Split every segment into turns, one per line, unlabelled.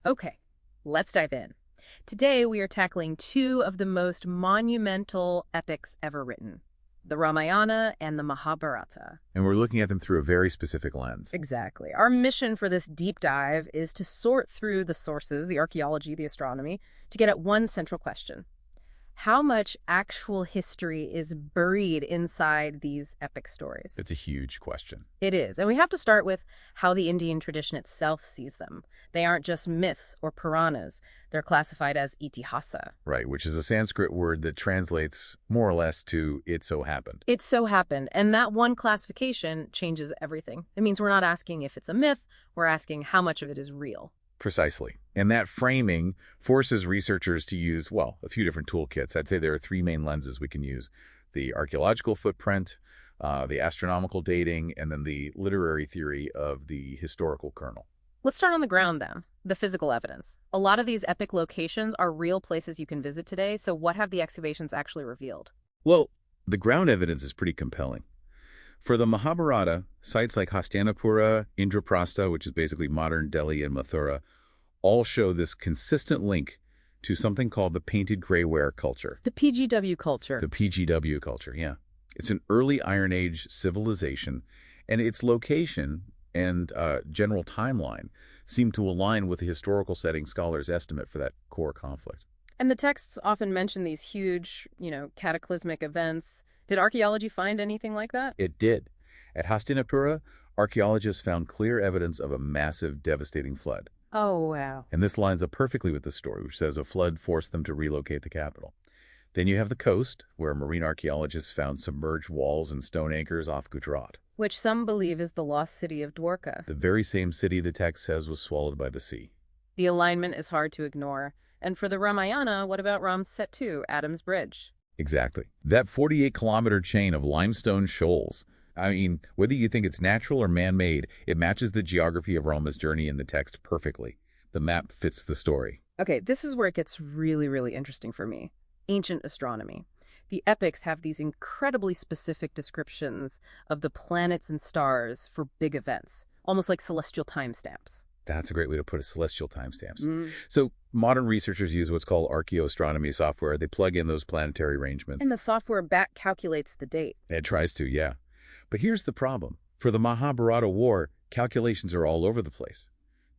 Okay, let's dive in. Today we are tackling two of the most monumental epics ever written, the Ramayana and the Mahabharata.
And we're looking at them through a very specific lens.
Exactly. Our mission for this deep dive is to sort through the sources, the archaeology, the astronomy, to get at one central question. How much actual history is buried inside these epic stories?
It's a huge question.
It is. And we have to start with how the Indian tradition itself sees them. They aren't just myths or Puranas. They're classified as itihasa.
Right, which is a Sanskrit word that translates more or less to "it so happened."
It so happened. And that one classification changes everything. It means we're not asking if it's a myth. We're asking how much of it is real.
Precisely. And that framing forces researchers to use, well, a few different toolkits. I'd say there are three main lenses we can use: the archaeological footprint, the astronomical dating, and then the literary theory of the historical kernel.
Let's start on the ground then, the physical evidence. A lot of these epic locations are real places you can visit today, so what have the excavations actually revealed?
Well, the ground evidence is pretty compelling. For the Mahabharata, sites like Hastinapura, Indraprastha, which is basically modern Delhi and Mathura, all show this consistent link to something called the painted grayware culture.
The PGW culture.
The PGW culture, yeah. It's an early Iron Age civilization, and its location and general timeline seem to align with the historical setting scholars estimate for that core conflict.
And the texts often mention these huge, cataclysmic events. Did archaeology find anything like that?
It did. At Hastinapura, archaeologists found clear evidence of a massive, devastating flood.
Oh, wow.
And this lines up perfectly with the story, which says a flood forced them to relocate the capital. Then you have the coast, where marine archaeologists found submerged walls and stone anchors off Gujarat.
Which some believe is the lost city of Dwarka.
The very same city the text says was swallowed by the sea.
The alignment is hard to ignore. And for the Ramayana, what about Ramset 2, Adam's Bridge?
Exactly. That 48-kilometer chain of limestone shoals. I mean, whether you think it's natural or man-made, it matches the geography of Rama's journey in the text perfectly. The map fits the story.
Okay, this is where it gets really, really interesting for me. Ancient astronomy. The epics have these incredibly specific descriptions of the planets and stars for big events, almost like celestial timestamps.
That's a great way to put it, celestial timestamps. So modern researchers use what's called archaeoastronomy software. They plug in those planetary arrangements.
And the software back calculates the date.
It tries to, yeah. But here's the problem. For the Mahabharata War, calculations are all over the place.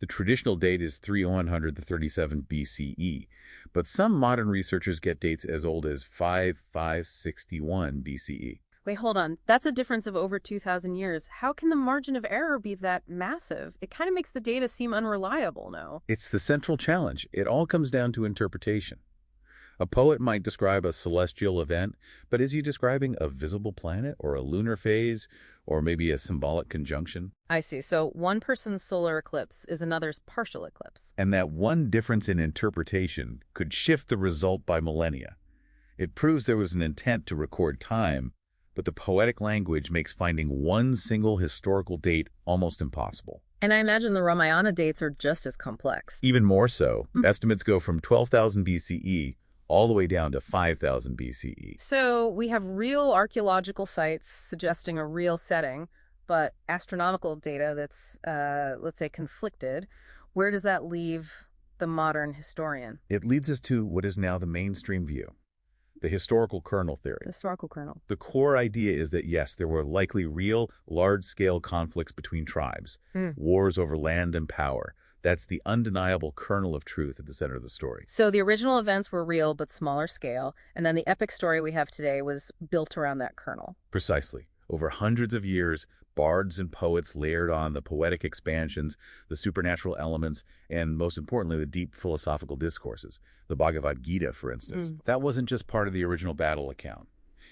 The traditional date is 3100 to 37 BCE, but some modern researchers get dates as old as 5561 BCE.
Wait, hold on. That's a difference of over 2,000 years. How can the margin of error be that massive? It kind of makes the data seem unreliable, no?
It's the central challenge. It all comes down to interpretation. A poet might describe a celestial event, but is he describing a visible planet or a lunar phase or maybe a symbolic conjunction?
I see. So one person's solar eclipse is another's partial eclipse.
And that one difference in interpretation could shift the result by millennia. It proves there was an intent to record time, but the poetic language makes finding one single historical date almost impossible.
And I imagine the Ramayana dates are just as complex.
Even more so. Estimates go from 12,000 BCE all the way down to 5,000 BCE.
So we have real archaeological sites suggesting a real setting, but astronomical data that's, let's say, conflicted. Where does that leave the modern historian?
It leads us to what is now the mainstream view, the historical kernel theory.
The historical kernel.
The core idea is that, yes, there were likely real, large-scale conflicts between tribes, wars over land and power. That's the undeniable kernel of truth at the center of the story.
So the original events were real but smaller scale, and then the epic story we have today was built around that kernel.
Precisely. Over hundreds of years, bards and poets layered on the poetic expansions, the supernatural elements, and most importantly, the deep philosophical discourses. The Bhagavad Gita, for instance. That wasn't just part of the original battle account.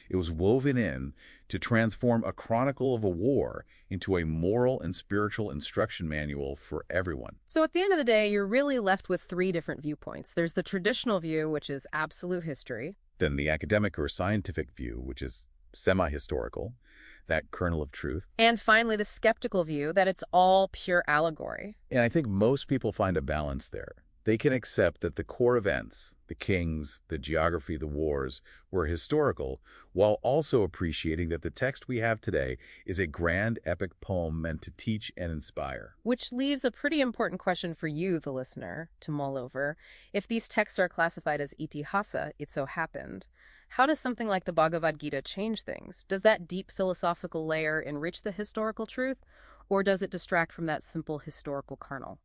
It was woven in to transform a chronicle of a war into a moral and spiritual instruction manual for everyone.
So at the end of the day, you're really left with three different viewpoints. There's the traditional view, which is absolute history.
Then the academic or scientific view, which is semi-historical, that kernel of truth.
And finally, the skeptical view that it's all pure allegory.
And I think most people find a balance there. They can accept that the core events, the kings, the geography, the wars, were historical, while also appreciating that the text we have today is a grand epic poem meant to teach and inspire.
Which leaves a pretty important question for you, the listener, to mull over. If these texts are classified as itihasa, it so happened, how does something like the Bhagavad Gita change things? Does that deep philosophical layer enrich the historical truth, or does it distract from that simple historical kernel?